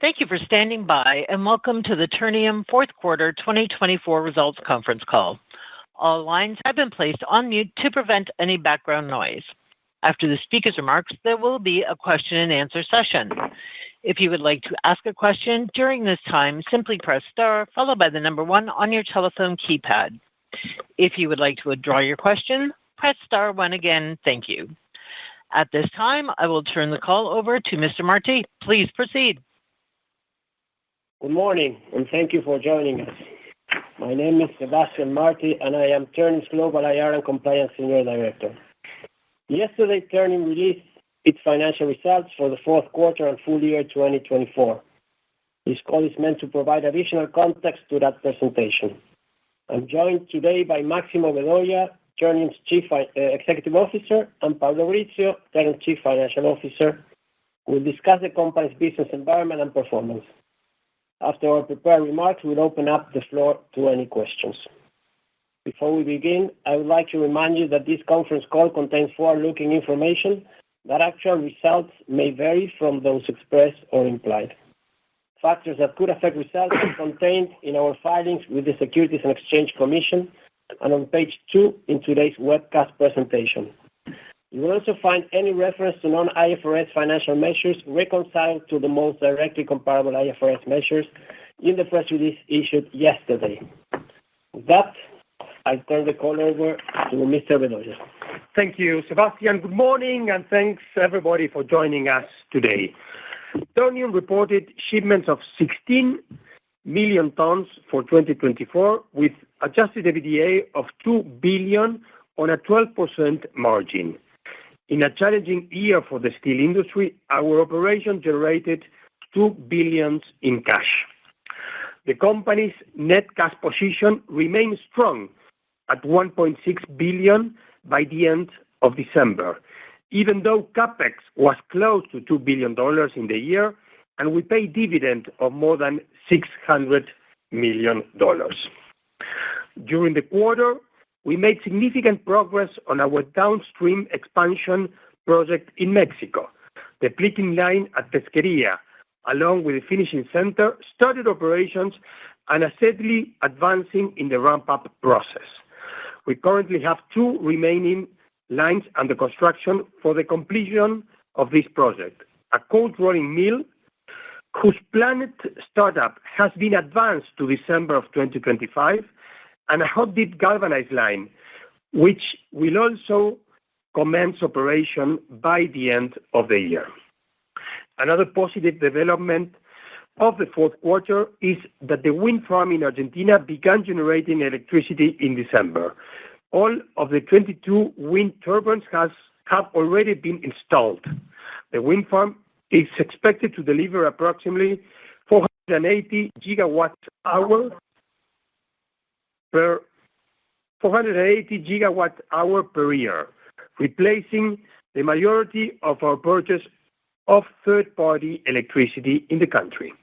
Thank you for standing by, and welcome to the Ternium fourth quarter 2024 results conference call. All lines have been placed on mute to prevent any background noise. After the speaker's remarks, there will be a question-and-answer session. If you would like to ask a question during this time, simply press star followed by the number 1 on your telephone keypad. If you would like to withdraw your question, press star 1 again. Thank you. At this time, I will turn the call over to Mr. Martí. Please proceed. Good morning, and thank you for joining us. My name is Sebastián Martí, and I am Ternium's Global IR and Compliance Senior Director. Yesterday, Ternium released its financial results for the fourth quarter and full year 2024. This call is meant to provide additional context to that presentation. I'm joined today by Máximo Vedoya, Ternium's Chief Executive Officer, and Pablo Brizzio, Ternium's Chief Financial Officer, who will discuss the company's business environment and performance. After our prepared remarks, we'll open up the floor to any questions. Before we begin, I would like to remind you that this conference call contains forward-looking information that actual results may vary from those expressed or implied. Factors that could affect results are contained in our filings with the Securities and Exchange Commission and on page 2 in today's webcast presentation. You will also find any reference to non-IFRS financial measures reconciled to the most directly comparable IFRS measures in the press release issued yesterday. With that, I turn the call over to Mr. Vedoya. Thank you, Sebastián. Good morning, and thanks everybody for joining us today. Ternium reported shipments of 16 million tons for 2024, with adjusted EBITDA of $2 billion on a 12% margin. In a challenging year for the steel industry, our operation generated $2 billion in cash. The company's net cash position remains strong at $1.6 billion by the end of December, even though CapEx was close to $2 billion in the year, and we paid dividend of more than $600 million. During the quarter, we made significant progress on our downstream expansion project in Mexico. The plating line at Pesquería, along with the finishing center, started operations and are steadily advancing in the ramp-up process. We currently have 2 remaining lines under construction for the completion of this project: a cold rolling mill, whose planned startup has been advanced to December of 2025, and a hot-dip galvanized line, which will also commence operation by the end of the year. Another positive development of the fourth quarter is that the wind farm in Argentina began generating electricity in December. All of the 22 wind turbines have already been installed. The wind farm is expected to deliver approximately 480 gigawatt-hour per year, replacing the majority of our purchase of third-party electricity in the country.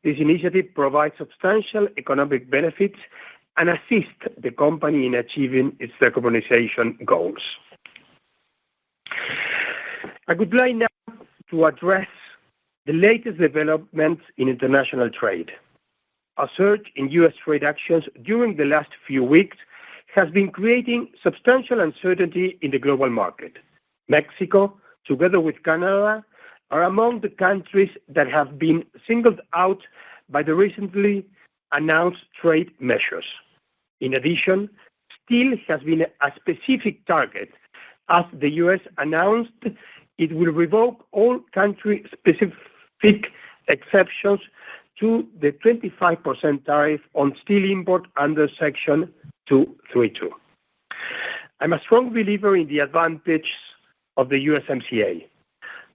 This initiative provides substantial economic benefits and assists the company in achieving its decarbonization goals. I would like now to address the latest developments in international trade. A surge in U.S. trade actions during the last few weeks has been creating substantial uncertainty in the global market. Mexico, together with Canada, are among the countries that have been singled out by the recently announced trade measures. In addition, steel has been a specific target, as the U.S. announced it will revoke all country-specific exceptions to the 25% tariff on steel import under Section 232. I'm a strong believer in the advantages of the USMCA.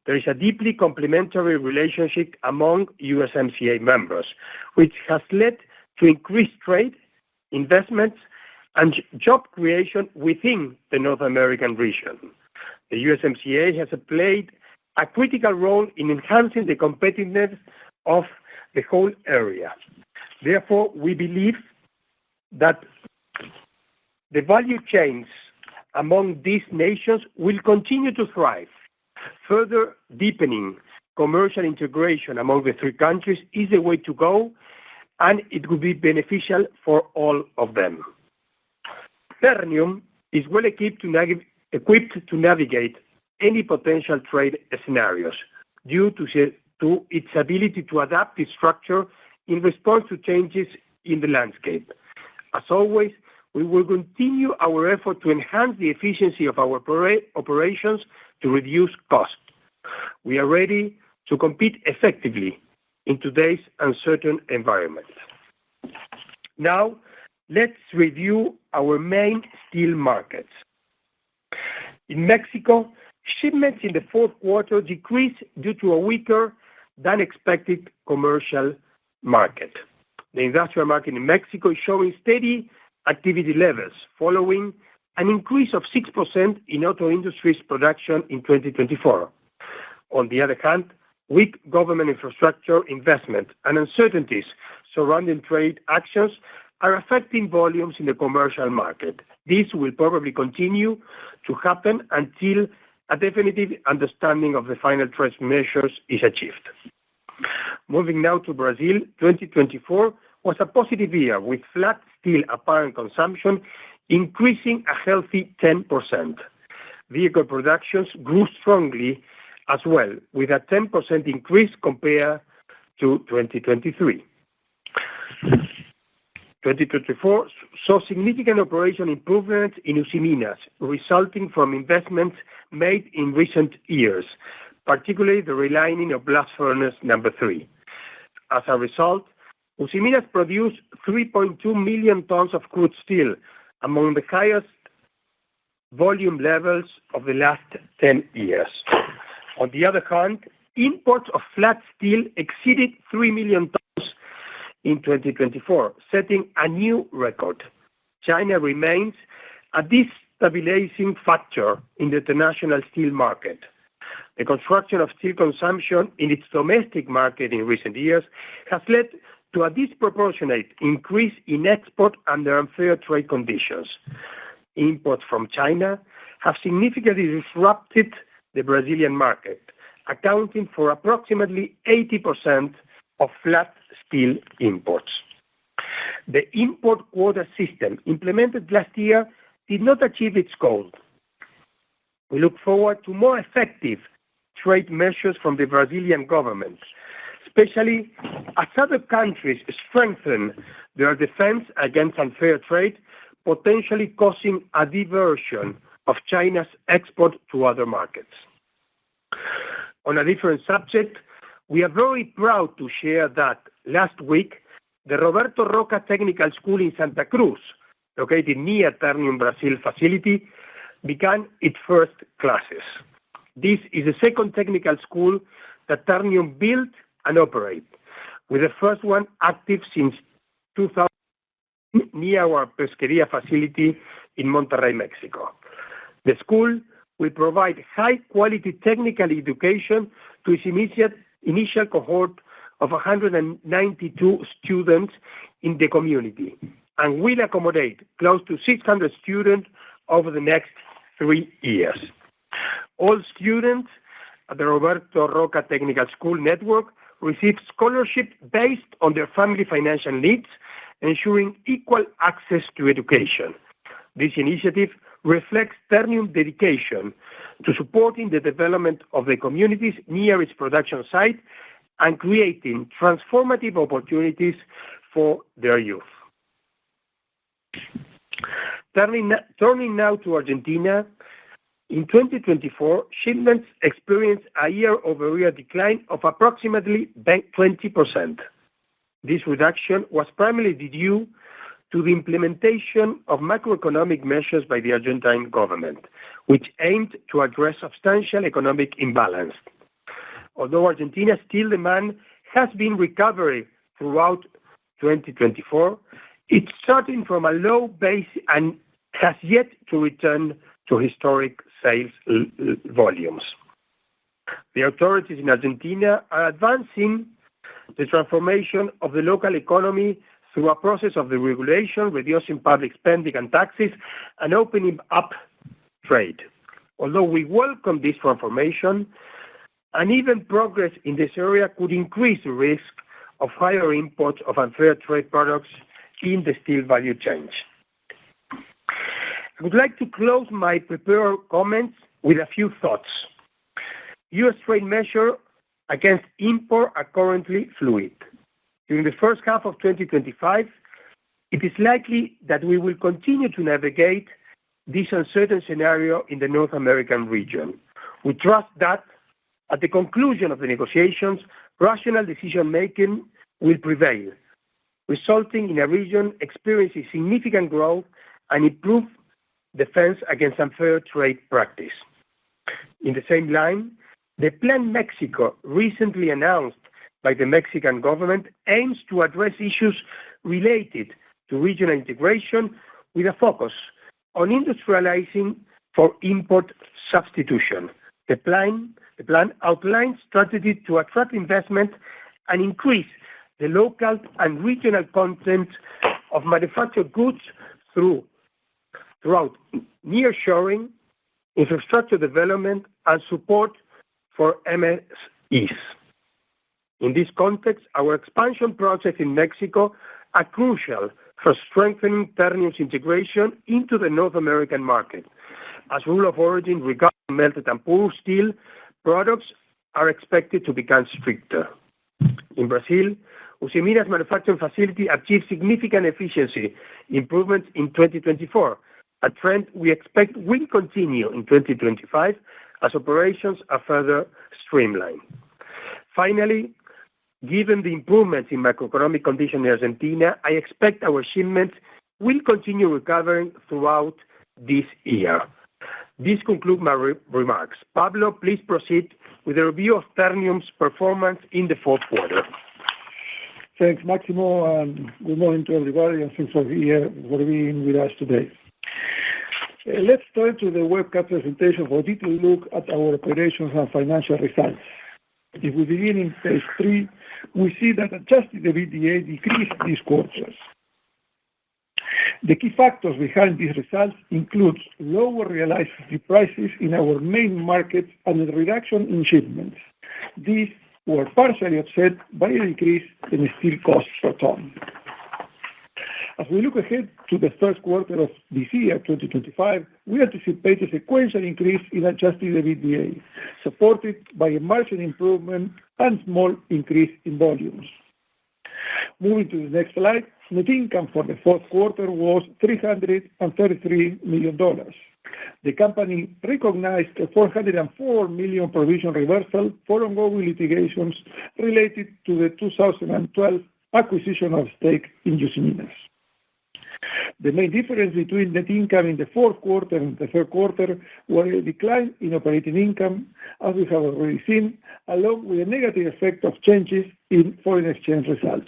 There is a deeply complementary relationship among USMCA members, which has led to increased trade, investments, and job creation within the North American region. The USMCA has played a critical role in enhancing the competitiveness of the whole area. Therefore, we believe that the value chains among these nations will continue to thrive, further deepening commercial integration among the three countries is the way to go, and it would be beneficial for all of them. Ternium is well equipped to navigate any potential trade scenarios due to its ability to adapt its structure in response to changes in the landscape. As always, we will continue our effort to enhance the efficiency of our operations to reduce costs. We are ready to compete effectively in today's uncertain environment. Now, let's review our main steel markets. In Mexico, shipments in the fourth quarter decreased due to a weaker than expected commercial market. The industrial market in Mexico is showing steady activity levels following an increase of 6% in auto industry's production in 2024. On the other hand, weak government infrastructure investment and uncertainties surrounding trade actions are affecting volumes in the commercial market. This will probably continue to happen until a definitive understanding of the final trade measures is achieved. Moving now to Brazil, 2024 was a positive year with flat steel apparent consumption increasing a healthy 10%. Vehicle productions grew strongly as well, with a 10% increase compared to 2023. 2024 saw significant operational improvements in Usiminas, resulting from investments made in recent years, particularly the relining of blast furnace number 3. As a result, Usiminas produced 3.2 million tons of crude steel, among the highest volume levels of the last 10 years. On the other hand, imports of flat steel exceeded 3 million tons in 2024, setting a new record. China remains a destabilizing factor in the international steel market. The construction of steel consumption in its domestic market in recent years has led to a disproportionate increase in export under unfair trade conditions. Imports from China have significantly disrupted the Brazilian market, accounting for approximately 80% of flat steel imports. The import quota system implemented last year did not achieve its goal. We look forward to more effective trade measures from the Brazilian government, especially as other countries strengthen their defense against unfair trade, potentially causing a diversion of China's export to other markets. On a different subject, we are very proud to share that last week, the Roberto Roca Technical School in Santa Cruz, located near Ternium Brazil facility, began its first classes. This is the second technical school that Ternium built and operates, with the first one active since 2000 near our Pesquería facility in Monterrey, Mexico. The school will provide high-quality technical education to its initial cohort of 192 students in the community and will accommodate close to 600 students over the next 3 years. All students at the Roberto Roca Technical School network receive scholarship based on their family financial needs, ensuring equal access to education. This initiative reflects Ternium's dedication to supporting the development of the communities near its production site and creating transformative opportunities for their youth. Turning now to Argentina, in 2024, shipments experienced a year-over-year decline of approximately 20%. This reduction was primarily due to the implementation of macroeconomic measures by the Argentine government, which aimed to address substantial economic imbalance. Although Argentina's steel demand has been recovering throughout 2024, it's starting from a low base and has yet to return to historic sales volumes. The authorities in Argentina are advancing the transformation of the local economy through a process of deregulation, reducing public spending and taxes, and opening up trade. Although we welcome this transformation, Uneven progress in this area could increase the risk of higher imports of unfair trade products in the steel value chain. I would like to close my prepared comments with a few thoughts. U.S. trade measures against import are currently fluid. During the first half of 2025, it is likely that we will continue to navigate this uncertain scenario in the North American region. We trust that at the conclusion of the negotiations, rational decision-making will prevail, resulting in a region experiencing significant growth and improved defense against unfair trade practice. In the same line, the Plan Mexico, recently announced by the Mexican government, aims to address issues related to regional integration with a focus on industrializing for import substitution. The plan outlines strategy to attract investment and increase the local and regional content of manufactured goods throughout nearshoring, infrastructure development, and support for MSEs. In this context, our expansion projects in Mexico are crucial for strengthening Ternium's integration into the North American market, as rule of origin regarding melted and poured steel products are expected to become stricter. In Brazil, Usiminas manufacturing facility achieved significant efficiency improvements in 2024, a trend we expect will continue in 2025 as operations are further streamlined. Finally, given the improvements in macroeconomic conditions in Argentina, I expect our shipments will continue recovering throughout this year. This concludes my remarks. Pablo, please proceed with a review of Ternium's performance in the fourth quarter. Thanks, Máximo, and good morning to everybody, and thanks for being with us today. Let's turn to the webcast presentation for a detailed look at our operations and financial results. If we begin in page 3, we see that adjusted EBITDA decreased this quarter. The key factors behind these results include lower realized prices in our main markets and a reduction in shipments. These were partially offset by a decrease in steel costs per ton. As we look ahead to the first quarter of this year, 2025, we anticipate a sequential increase in adjusted EBITDA, supported by a margin improvement and small increase in volumes. Moving to the next slide, net income for the fourth quarter was $333 million. The company recognized a $404 million provision reversal for ongoing litigations related to the 2012 acquisition of stake in Usiminas. The main difference between net income in the fourth quarter and the third quarter was a decline in operating income, as we have already seen, along with a negative effect of changes in foreign exchange results.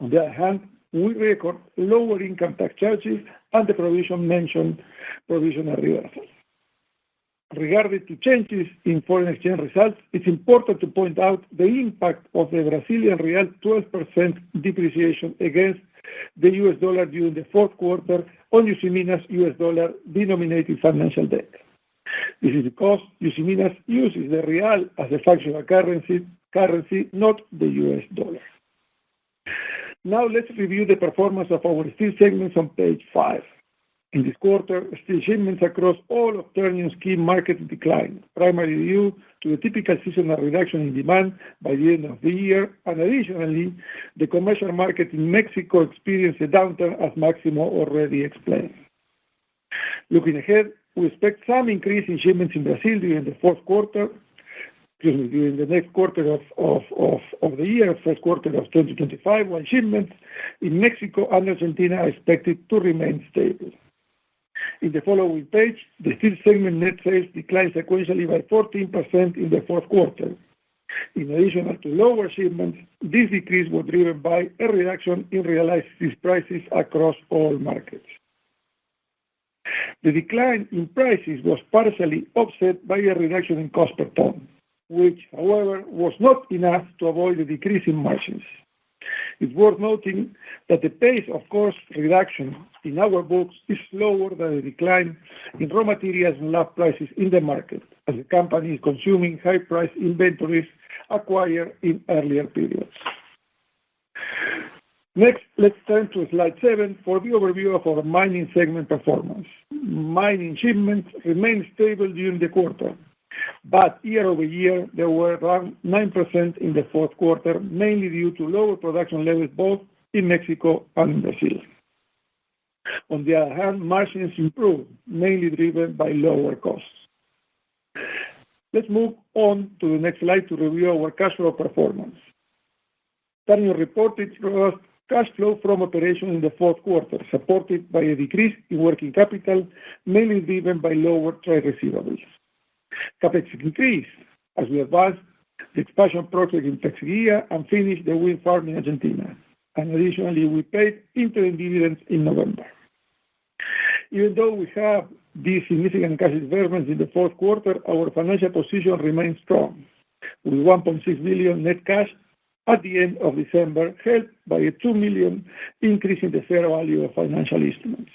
On the other hand, we record lower income tax charges and the provision mentioned provisional reversal. Regarding to changes in foreign exchange results, it's important to point out the impact of the Brazilian real 12% depreciation against the US dollar during the fourth quarter on Usiminas US dollar denominated financial debt. This is because Usiminas uses the real as a functional currency, not the US dollar. Now let's review the performance of our steel segments on page 5. In this quarter, steel shipments across all of Ternium's key markets declined, primarily due to the typical seasonal reduction in demand by the end of the year, and additionally, the commercial market in Mexico experienced a downturn, as Máximo already explained. Looking ahead, we expect some increase in shipments in Brazil during the next quarter of the year, first quarter of 2025, while shipments in Mexico and Argentina are expected to remain stable. In the following page, the steel segment net sales declined sequentially by 14% in the fourth quarter. In addition to lower shipments, this decrease was driven by a reduction in realized steel prices across all markets. The decline in prices was partially offset by a reduction in cost per ton, which, however, was not enough to avoid a decrease in margins. It's worth noting that the pace of cost reduction in our books is slower than the decline in raw materials and slab prices in the market, as the company is consuming high-price inventories acquired in earlier periods. Next, let's turn to slide 7 for the overview of our mining segment performance. Mining shipments remained stable during the quarter, but year-over-year, they were around 9% in the fourth quarter, mainly due to lower production levels both in Mexico and in Brazil. On the other hand, margins improved, mainly driven by lower costs. Let's move on to the next slide to review our cash flow performance. Ternium reported robust cash flow from operations in the fourth quarter, supported by a decrease in working capital, mainly driven by lower trade receivables. CapEx increased as we advanced the expansion project in Pesquería and finished the wind farm in Argentina. And additionally, we paid interim dividends in November. Even though we have these significant cash investments in the fourth quarter, our financial position remains strong, with $1.6 billion net cash at the end of December, helped by a $2 million increase in the fair value of financial instruments.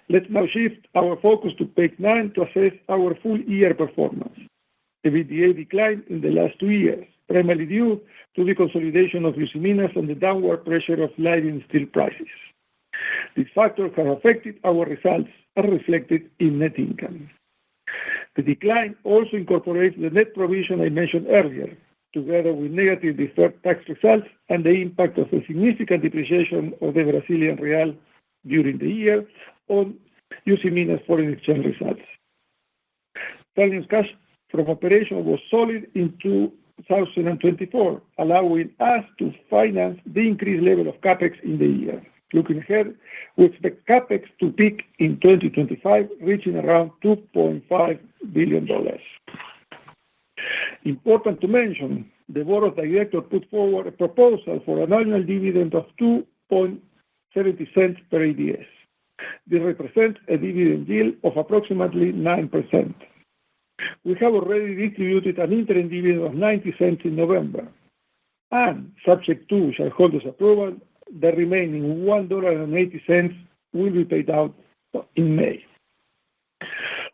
Let's now shift our focus to page 9 to assess our full-year performance. EBITDA declined in the last 2 years, primarily due to the consolidation of Usiminas and the downward pressure of sliding steel prices. These factors have affected our results as reflected in net income. The decline also incorporates the net provision I mentioned earlier, together with negative deferred tax results and the impact of a significant depreciation of the Brazilian real during the year on Usiminas foreign exchange results. Ternium's cash from operation was solid in 2024, allowing us to finance the increased level of CapEx in the year. Looking ahead, we expect CapEx to peak in 2025, reaching around $2.5 billion. Important to mention, the Board of Directors put forward a proposal for an annual dividend of 2.70 cents per ADS. This represents a dividend yield of approximately 9%. We have already distributed an interim dividend of 90 cents in November, and subject to shareholders' approval, the remaining $1.80 will be paid out in May.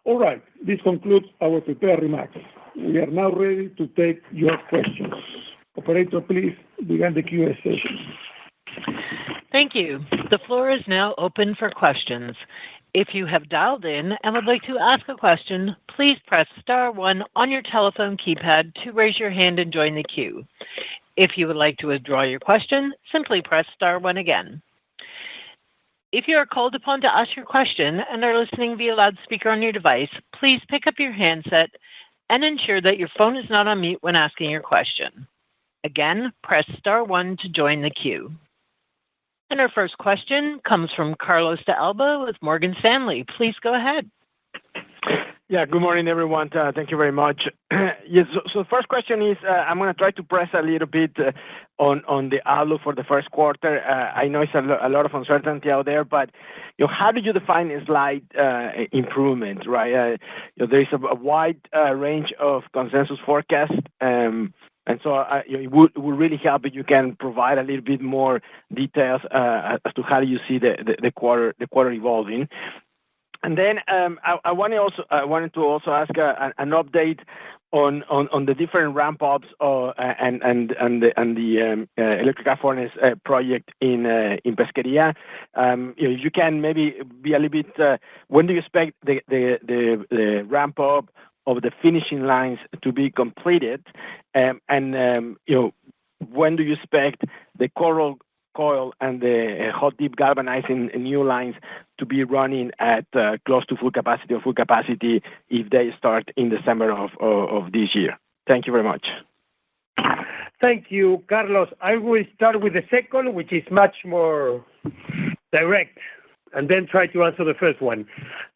All right, this concludes our prepared remarks. We are now ready to take your questions. Operator, please begin the Q&A session. Thank you. The floor is now open for questions. If you have dialed in and would like to ask a question, please press star 1 on your telephone keypad to raise your hand and join the queue. If you would like to withdraw your question, simply press star 1 again. If you are called upon to ask your question and are listening via loudspeaker on your device, please pick up your handset and ensure that your phone is not on mute when asking your question. Again, press star 1 to join the queue. And our first question comes from Carlos de Alba with Morgan Stanley. Please go ahead. Yeah, good morning, everyone. Thank you very much. Yes, so the first question is, I'm going to try to press a little bit on the outlook for the first quarter. I know it's a lot of uncertainty out there, but how do you define a slight improvement, right? There is a wide range of consensus forecasts, and so it would really help if you can provide a little bit more details as to how you see the quarter evolving. And then I wanted to also ask an update on the different ramp-ups and the electric arc furnace project in Pesquería. You can maybe be a little bit. When do you expect the ramp-up of the finishing lines to be completed? And when do you expect the coil and the hot dip galvanizing new lines to be running at close to full capacity or full capacity if they start in December of this year? Thank you very much. Thank you, Carlos. I will start with the second, which is much more direct, and then try to answer the first one.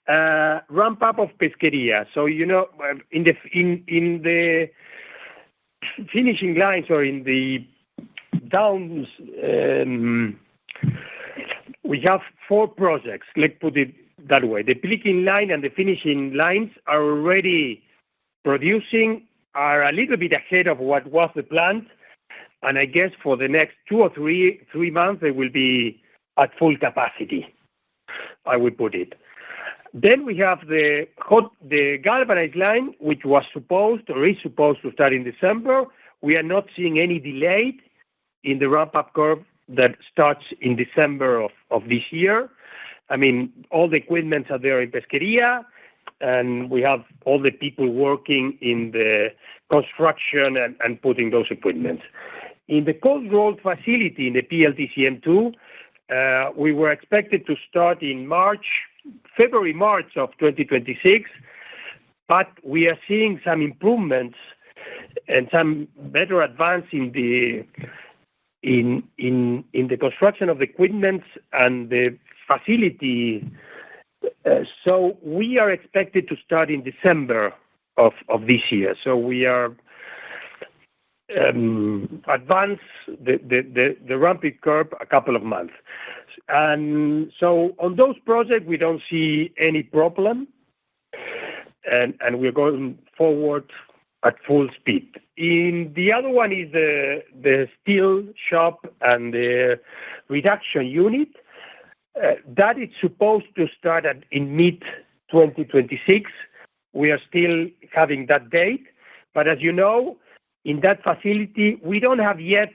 Ramp up of Pesquería. So, in the finishing lines or in the downs, we have 4 projects. Let's put it that way. The picking line and the finishing lines are already producing, are a little bit ahead of what was the plan. And I guess for the next 2 or 3 months, they will be at full capacity, I would put it. Then we have the galvanized line, which was supposed or is supposed to start in December. We are not seeing any delay in the ramp-up curve that starts in December of this year. I mean, all the equipment are there in Pesquería, and we have all the people working in the construction and putting those equipment. In the cold-rolled facility in the PLTCM2, we were expected to start in February, March of 2026, but we are seeing some improvements and some better advance in the construction of the equipment and the facility. So we are expected to start in December of this year. So we are advance the ramping curve a couple of months. And so on those projects, we don't see any problem, and we're going forward at full speed. In the other one is the steel shop and the reduction unit. That is supposed to start in mid-2026. We are still having that date. But as you know, in that facility, we don't have yet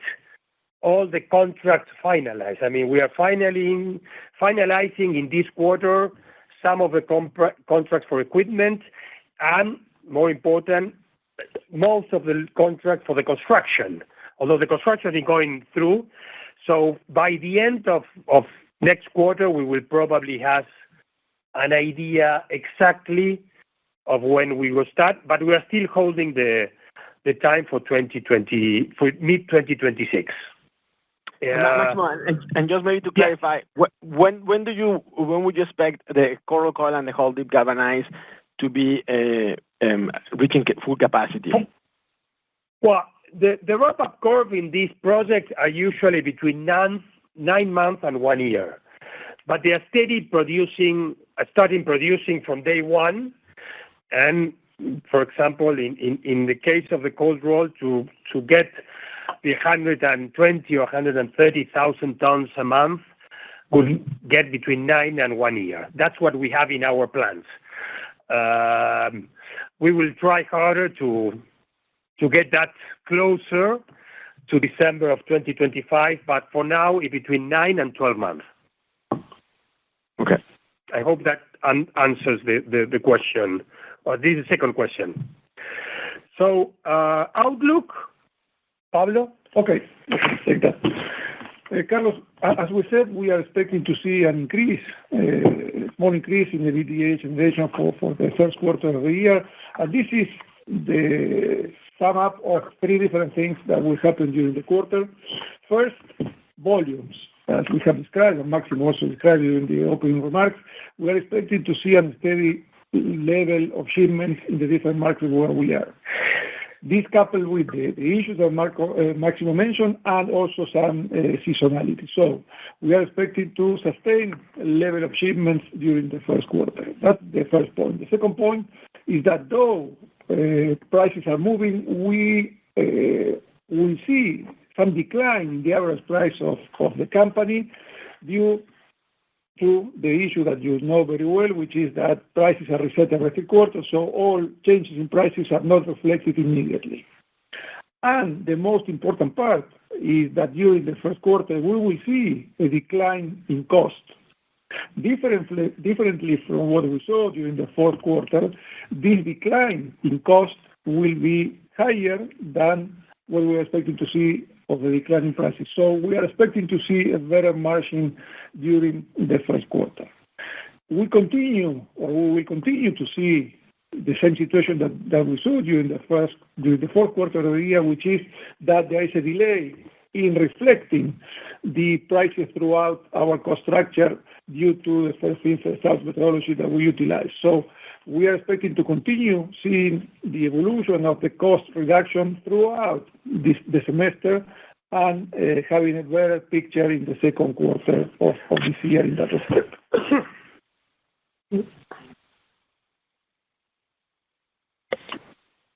all the contracts finalized. I mean, we are finalizing in this quarter some of the contracts for equipment, and more important, most of the contracts for the construction, although the construction is going through. So by the end of next quarter, we will probably have an idea exactly of when we will start, but we are still holding the time for mid-2026. And just maybe to clarify, when would you expect the cold roll and the hot dip galvanized to be reaching full capacity? Well, the ramp-up curve in these projects are usually between 9 months and 1 year, but they are starting producing from day one. And for example, in the case of the cold roll, to get the 120 or 130,000 tons a month, would get between 9 and 1 year. That's what we have in our plans. We will try harder to get that closer to December of 2025, but for now, it's between 9 and 12 months. Okay. I hope that answers the question. Or this is the second question. So, outlook, Pablo? Okay, take that. Carlos, as we said, we are expecting to see an increase, small increase in the EBITDA generation for the first quarter of the year. And this is the sum up of 3 different things that will happen during the quarter. First, volumes. As we have described, and Máximo also described during the opening remarks, we are expecting to see a steady level of shipments in the different markets where we are. This coupled with the issues that Máximo mentioned, and also some seasonality. So we are expecting to sustain a level of shipments during the first quarter. That's the first point. The second point is that though prices are moving, we will see some decline in the average price of the company due to the issue that you know very well, which is that prices are reset every quarter, so all changes in prices are not reflected immediately. And the most important part is that during the first quarter, we will see a decline in cost. Differently from what we saw during the fourth quarter, this decline in cost will be higher than what we are expecting to see of the declining prices. So we are expecting to see a better margin during the first quarter. We will continue to see the same situation that we saw during the fourth quarter of the year, which is that there is a delay in reflecting the prices throughout our cost structure due to the first-in, first-out methodology that we utilize. So we are expecting to continue seeing the evolution of the cost reduction throughout the semester and having a better picture in the second quarter of this year in that respect.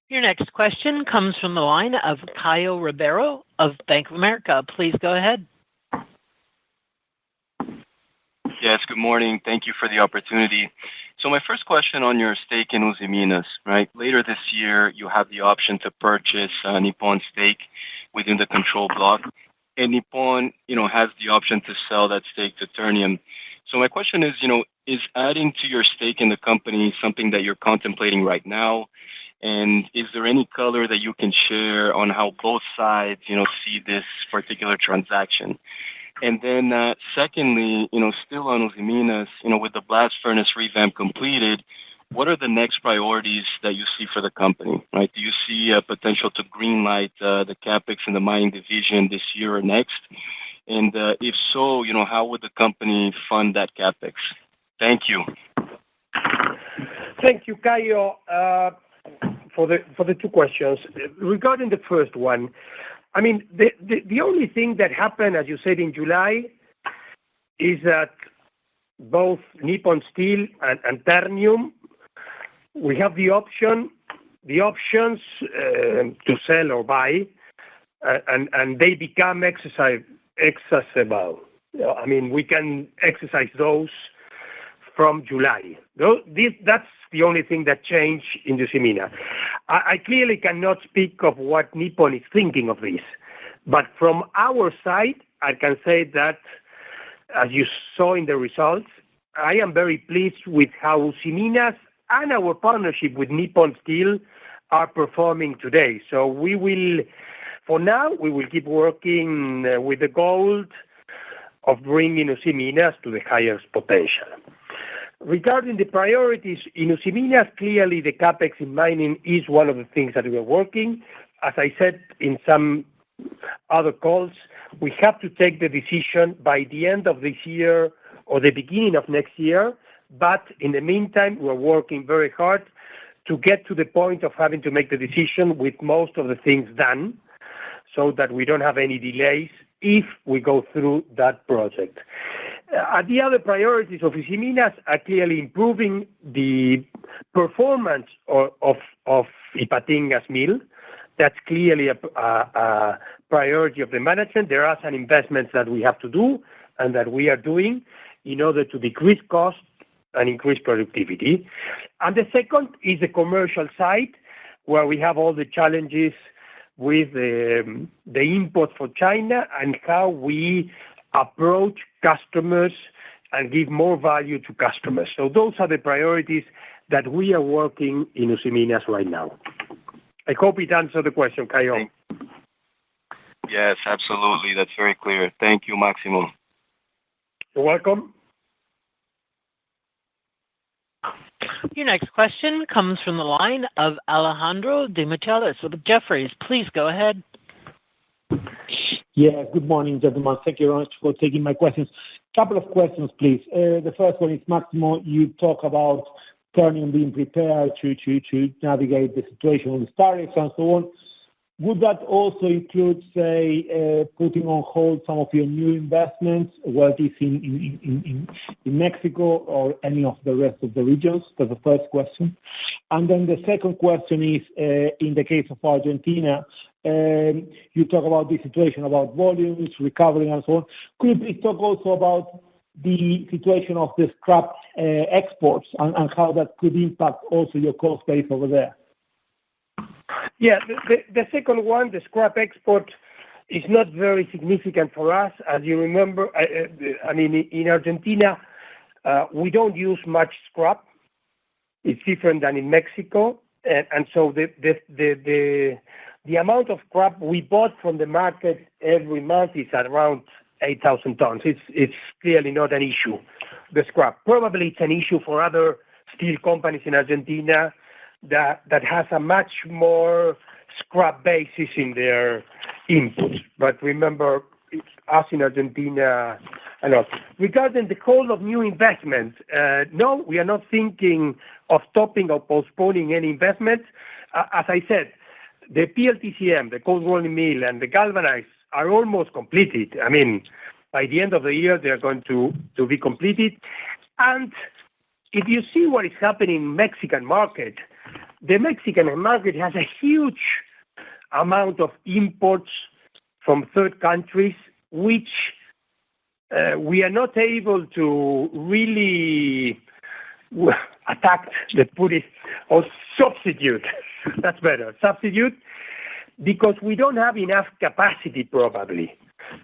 Your next question comes from the line of Caio Ribeiro of Bank of America. Please go ahead. Yes, good morning. Thank you for the opportunity. So my first question on your stake in Usiminas, right? Later this year, you have the option to purchase Nippon's stake within the control block. And Nippon, has the option to sell that stake to Ternium. So my question is, is adding to your stake in the company something that you're contemplating right now? And is there any color that you can share on how both sides, see this particular transaction? And then secondly, still on Usiminas, with the blast furnace revamp completed, what are the next priorities that you see for the company, right? Do you see a potential to greenlight the CapEx in the mining division this year or next? And if so, how would the company fund that CapEx? Thank you. Thank you, Caio, for the two questions. Regarding the first one, I mean, the only thing that happened, as you said, in July, is that both Nippon Steel and Ternium, we have the options to sell or buy, and they become accessible. I mean, we can exercise those from July. That's the only thing that changed in Usiminas. I clearly cannot speak of what Nippon is thinking of this, but from our side, I can say that, as you saw in the results, I am very pleased with how Usiminas and our partnership with Nippon Steel are performing today. So for now, we will keep working with the goal of bringing Usiminas to the highest potential. Regarding the priorities in Usiminas, clearly the CapEx in mining is one of the things that we are working. As I said in some other calls, we have to take the decision by the end of this year or the beginning of next year. But in the meantime, we're working very hard to get to the point of having to make the decision with most of the things done so that we don't have any delays if we go through that project. The other priorities of Usiminas are clearly improving the performance of Ipatinga's mill. That's clearly a priority of the management. There are some investments that we have to do and that we are doing in order to decrease costs and increase productivity. And the second is the commercial side, where we have all the challenges with the import for China and how we approach customers and give more value to customers. So those are the priorities that we are working in Usiminas right now. I hope it answered the question, Caio. Yes, absolutely. That's very clear. Thank you, Máximo. You're welcome. Your next question comes from the line of Alejandro de Michelis with Jefferies. Please go ahead. Yeah, good morning, gentlemen. Thank you very much for taking my questions. Couple of questions, please. The first one is, Máximo, you talk about Ternium being prepared to navigate the situation with tariffs and so on. Would that also include, say, putting on hold some of your new investments, whether it's in Mexico or any of the rest of the regions? That's the first question. And then the second question is, in the case of Argentina, you talk about the situation about volumes, recovery, and so on. Could you please talk also about the situation of the scrap exports and how that could impact also your cost base over there? Yeah, the second one, the scrap export, is not very significant for us. As you remember, I mean, in Argentina, we don't use much scrap. It's different than in Mexico. And so the amount of scrap we bought from the market every month is around 8,000 tons. It's clearly not an issue, the scrap. Probably it's an issue for other steel companies in Argentina that has a much more scrap basis in their inputs. But remember, us in Argentina, a lot. Regarding the call of new investments, no, we are not thinking of stopping or postponing any investments. As I said, the PLTCM, the cold rolling mill, and the galvanized are almost completed. I mean, by the end of the year, they're going to be completed. And if you see what is happening in the Mexican market, the Mexican market has a huge amount of imports from third countries, which we are not able to really attack, let's put it, or substitute. That's better. Substitute, because we don't have enough capacity probably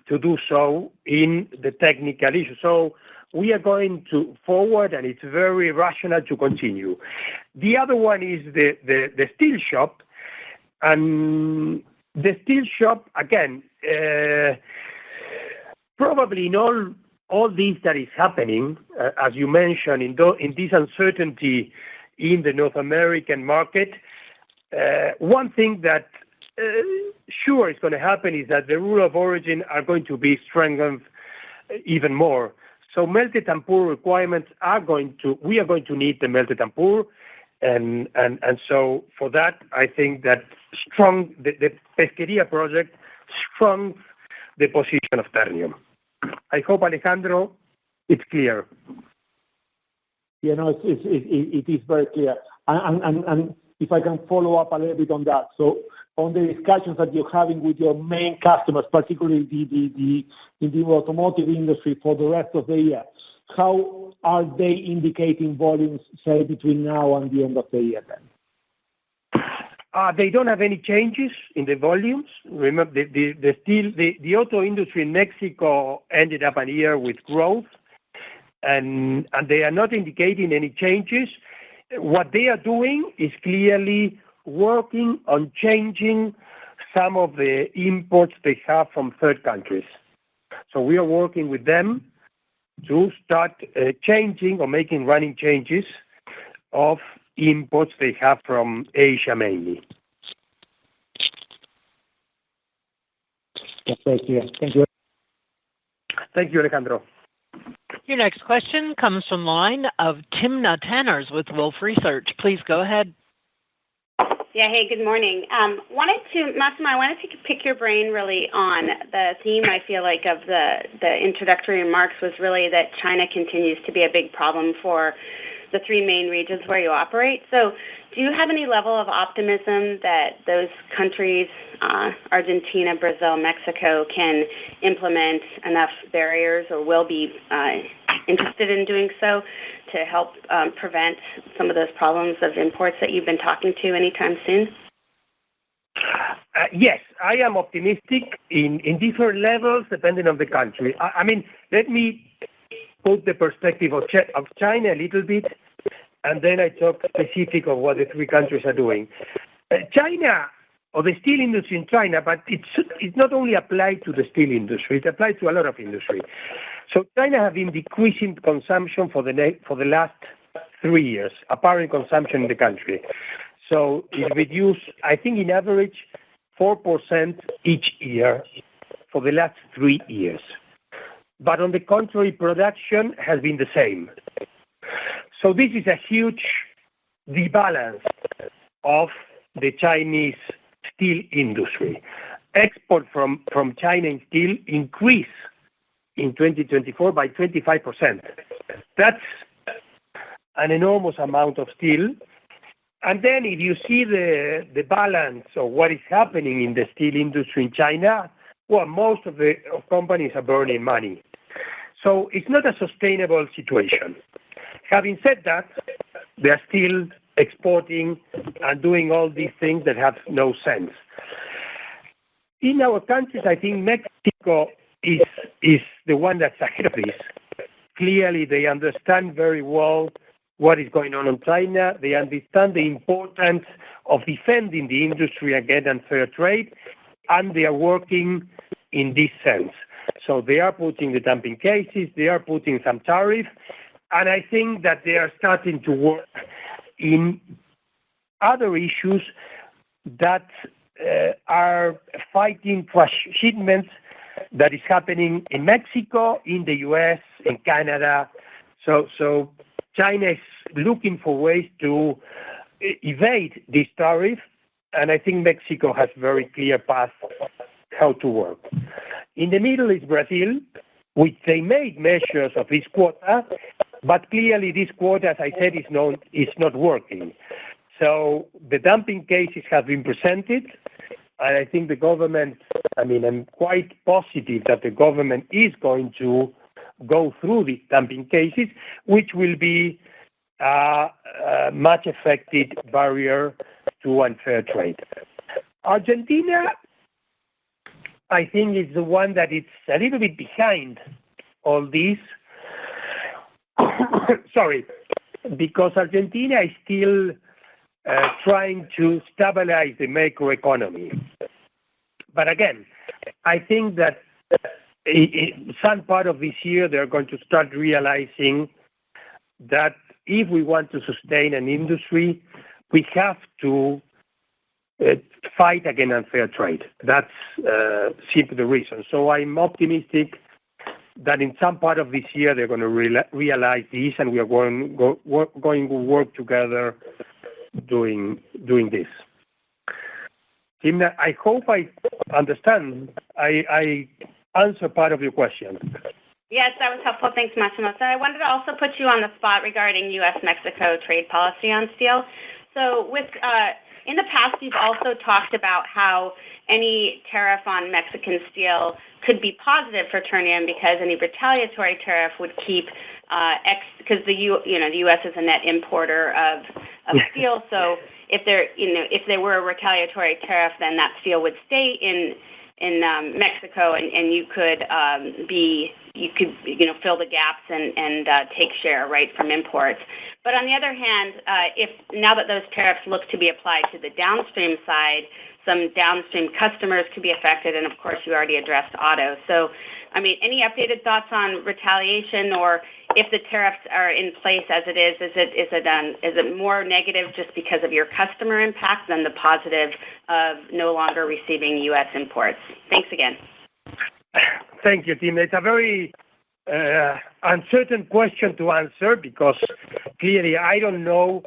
to do so in the technical issue. So we are going to forward, and it's very rational to continue. The other one is the steel shop, and the steel shop, again, probably in all this that is happening, as you mentioned, in this uncertainty in the North American market, one thing that sure is going to happen is that the rule of origin are going to be strengthened even more. So melted and pour requirements we are going to need the melted and pour, and so for that I think that the Pesquería project strong the position of Ternium. I hope, Alejandro, it's clear. Yeah, no, it is very clear. And if I can follow up a little bit on that. So on the discussions that you're having with your main customers, particularly in the automotive industry for the rest of the year, how are they indicating volumes, say, between now and the end of the year then? They don't have any changes in the volumes. Remember, the auto industry in Mexico ended up a year with growth, and they are not indicating any changes. What they are doing is clearly working on changing some of the imports they have from third countries. So we are working with them to start changing or making running changes of imports they have from Asia mainly. That's very clear. Thank you. Thank you, Alejandro. Your next question comes from the line of Timna Tanners with Wolfe Research. Please go ahead. Yeah, hey, good morning. Massimo, I wanted to pick your brain really on the theme, I feel like, of the introductory remarks was really that China continues to be a big problem for the three main regions where you operate. So do you have any level of optimism that those countries, Argentina, Brazil, Mexico, can implement enough barriers or will be interested in doing so to help prevent some of those problems of imports that you've been talking to anytime soon? Yes, I am optimistic in different levels depending on the country. I mean, let me put the perspective of China a little bit, and then I talk specific of what the three countries are doing. China, or the steel industry in China, but it's not only applied to the steel industry, it applies to a lot of industry. So China has been decreasing consumption for the last 3 years, apparent consumption in the country. So it reduced, I think, in average 4% each year for the last 3 years. But on the contrary, production has been the same. So this is a huge debalance of the Chinese steel industry. Export from China in steel increased in 2024 by 25%. That's an enormous amount of steel. And then if you see the balance of what is happening in the steel industry in China, well, most of the companies are burning money. So it's not a sustainable situation. Having said that, they are still exporting and doing all these things that have no sense. In our countries, I think Mexico is the one that's ahead of this. Clearly, they understand very well what is going on in China. They understand the importance of defending the industry against unfair trade, and they are working in this sense. So they are putting the dumping cases, they are putting some tariff, and I think that they are starting to work in other issues that are fighting shipments that is happening in Mexico, in the US, in Canada. So China is looking for ways to evade this tariff, and I think Mexico has very clear path how to work. In the middle is Brazil, which they made measures of this quota, but clearly this quota, as I said, is not working. So the dumping cases have been presented, And I think the government, I'm quite positive that the government is going to go through these dumping cases, which will be a much effective barrier to unfair trade. Argentina, I think, is the one that it's a little bit behind all this. Sorry, because Argentina is still trying to stabilize the macroeconomy. But again, I think that some part of this year they're going to start realizing that if we want to sustain an industry, we have to fight against unfair trade. That's simply the reason. So I'm optimistic that in some part of this year they're going to realize this, and we are going to work together doing this. Timna, I hope I understand. I answer part of your question. Yes, that was helpful. Thanks, Massimo. So I wanted to also put you on the spot regarding U.S.-Mexico trade policy on steel. So in the past, you've also talked about how any tariff on Mexican steel could be positive for Ternium because any retaliatory tariff would keep because the U.S. is a net importer of steel. So if there were a retaliatory tariff, then that steel would stay in Mexico, and you could fill the gaps and take share right from imports. But on the other hand, if now that those tariffs look to be applied to the downstream side, some downstream customers could be affected, and of course you already addressed auto. So, any updated thoughts on retaliation, or if the tariffs are in place as it is it more negative just because of your customer impact than the positive of no longer receiving U.S. imports? Thanks again. Thank you, Tim. It's a very uncertain question to answer because clearly I don't know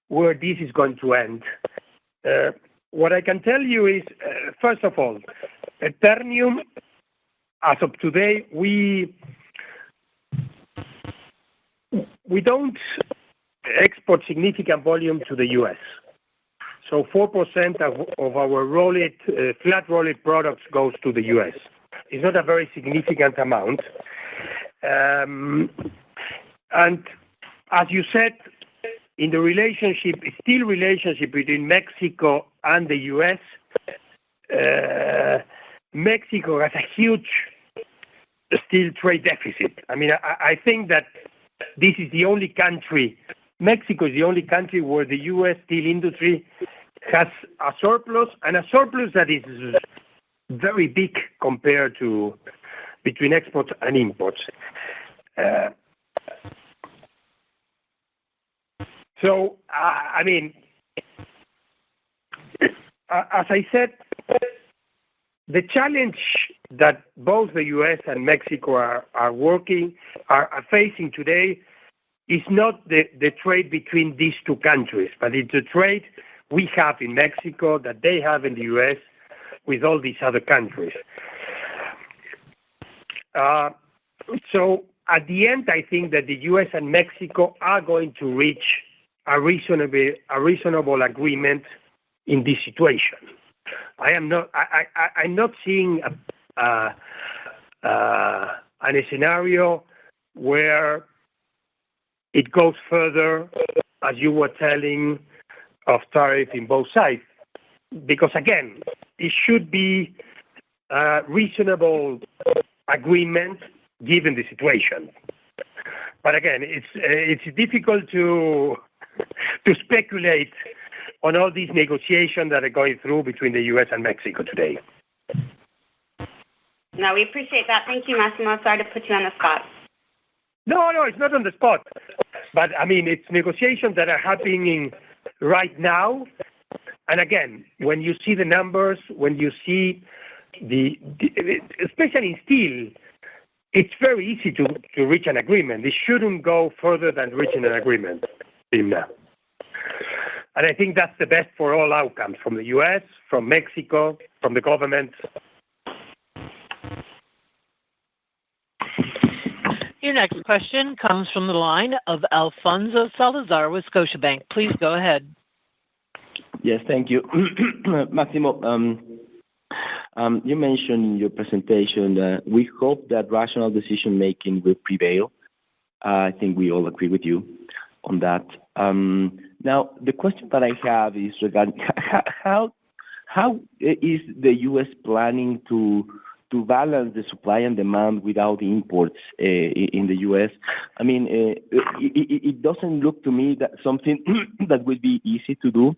where this is going to end. What I can tell you is, first of all, Ternium, as of today, we don't export significant volume to the U.S. So 4% of our flat rolled products goes to the U.S. It's not a very significant amount. And as you said, in the relationship between Mexico and the U.S., Mexico has a huge steel trade deficit. I think that this is the only country, Mexico is the only country where the U.S. steel industry has a surplus, and a surplus that is very big compared to between exports and imports. So, as I said, the challenge that both the U.S. and Mexico are facing today is not the trade between these two countries, but it's the trade we have in Mexico that they have in the U.S. with all these other countries. So at the end, I think that the U.S. and Mexico are going to reach a reasonable agreement in this situation. I'm not seeing a scenario where it goes further, as you were telling, of tariff in both sides. Because again, it should be a reasonable agreement given the situation. But again, it's difficult to speculate on all these negotiations that are going through between the U.S. and Mexico today. No, we appreciate that. Thank you, Massimo. Sorry to put you on the spot. No, it's not on the spot. But, it's negotiations that are happening right now. And again, when you see the numbers, when you see especially in steel, it's very easy to reach an agreement. It shouldn't go further than reaching an agreement. And I think that's the best for all outcomes, from the U.S., from Mexico, from the government. Your next question comes from the line of Alfonso Salazar with Scotiabank. Please go ahead. Yes, thank you. Máximo, You mentioned in your presentation that we hope that rational decision-making will prevail. I think we all agree with you on that. Now, the question that I have is regarding how is the U.S. planning to balance the supply and demand without imports in the U.S.? I mean, it doesn't look to me that something that would be easy to do.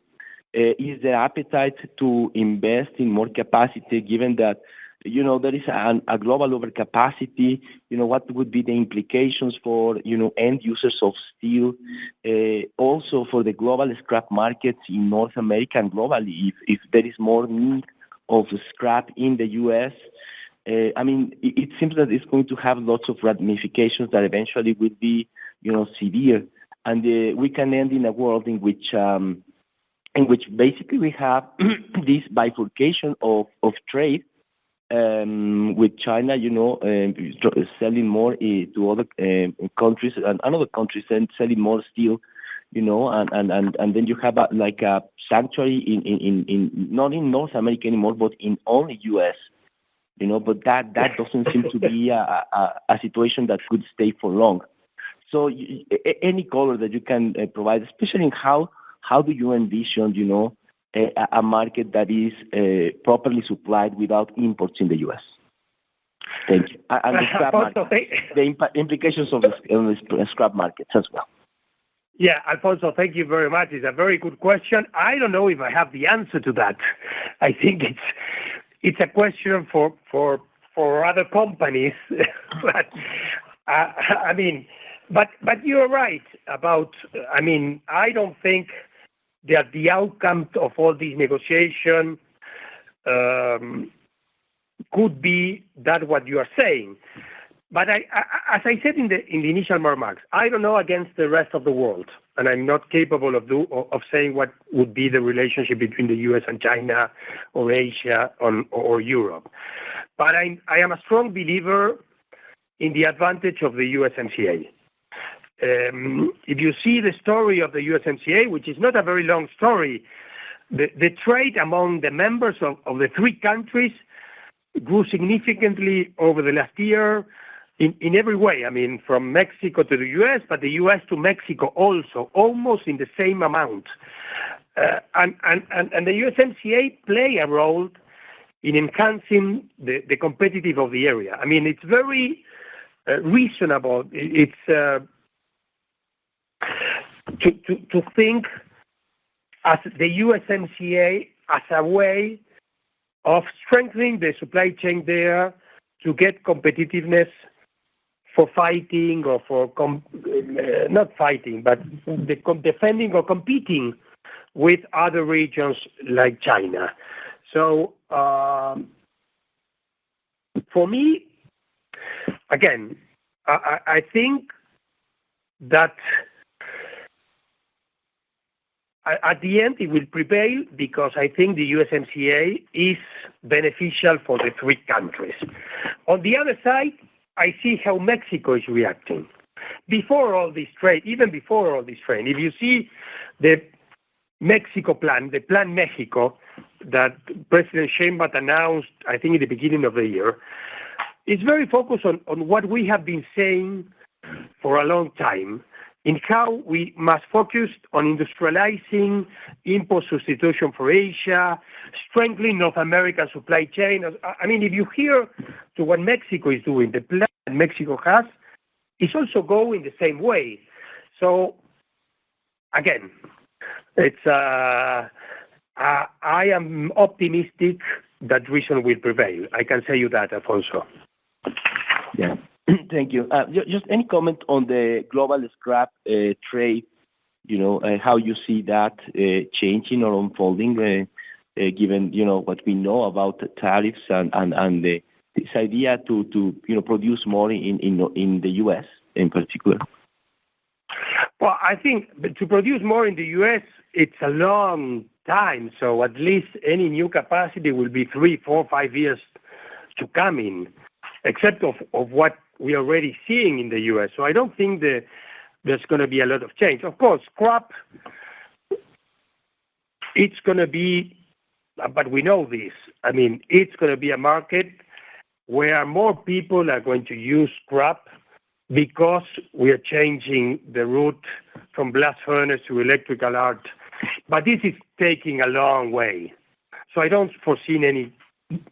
Is there appetite to invest in more capacity, given that, there is a global overcapacity? What would be the implications for, end users of steel, also for the global scrap markets in North America and globally, if there is more need of scrap in the U.S.? I mean, it seems that it's going to have lots of ramifications that eventually will be, severe. And we can end in a world in which basically we have this bifurcation of trade, with China, selling more to other countries and other countries and selling more steel, and then you have a sanctuary in not in North America anymore, but in only U.S. But that doesn't seem to be a situation that could stay for long. So any color that you can provide, especially in how do you envision, a market that is properly supplied without imports in the U.S.? Thank you. And the scrap market, the implications of the scrap markets as well. Yeah, Alfonso, thank you very much. It's a very good question. I don't know if I have the answer to that. I think it's a question for other companies. But but you're right about. I don't think that the outcome of all these negotiations could be that what you are saying. But as I said in the initial remarks, I don't know against the rest of the world, and I'm not capable of saying what would be the relationship between the U.S. and China, or Asia, or Europe. But I am a strong believer in the advantage of the USMCA. If you see the story of the USMCA, which is not a very long story, the trade among the members of the three countries grew significantly over the last year in every way. From Mexico to the U.S., but the U.S. to Mexico also, almost in the same amount. And the USMCA play a role in enhancing the competitive of the area. It's very reasonable. It's to think as the USMCA as a way of strengthening the supply chain there to get competitiveness for fighting or for not fighting, but defending or competing with other regions like China. So for me, again, I think that at the end, it will prevail because I think the USMCA is beneficial for the three countries. On the other side, I see how Mexico is reacting. Before all this trade, even before all this trade, if you see the Mexico plan, the Plan Mexico, that President Sheinbaum announced, I think, at the beginning of the year, it's very focused on what we have been saying for a long time, in how we must focus on industrializing import substitution for Asia, strengthening North American supply chain. If you hear to what Mexico is doing, the plan Mexico has, it's also going the same way. So, again, it's I am optimistic that reason will prevail. I can say you that, Alfonso. Yeah. Thank you. Just any comment on the global scrap trade, how you see that changing or unfolding, given, what we know about the tariffs and this idea to produce more in the U.S. in particular? Well, I think to produce more in the U.S., it's a long time. So at least any new capacity will be 3, 4, 5 years to come in, except of what we're already seeing in the U.S. So I don't think there's going to be a lot of change. Of course, scrap, it's going to be but we know this. I mean, it's going to be a market where more people are going to use scrap because we are changing the route from blast furnace to electrical arc. But this is taking a long way. So I don't foresee any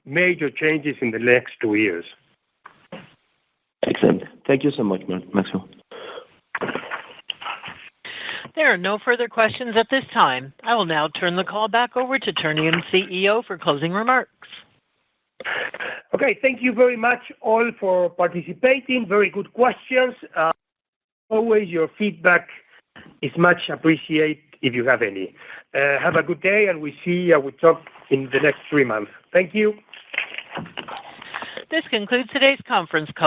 major changes in the next 2 years. Excellent. Thank you so much, Maximo. There are no further questions at this time. I will now turn the call back over to Ternium CEO for closing remarks. Okay, thank you very much all for participating. Very good questions. Always your feedback is much appreciated if you have any. Have a good day, and we talk in the next 3 months. Thank you. This concludes today's conference call.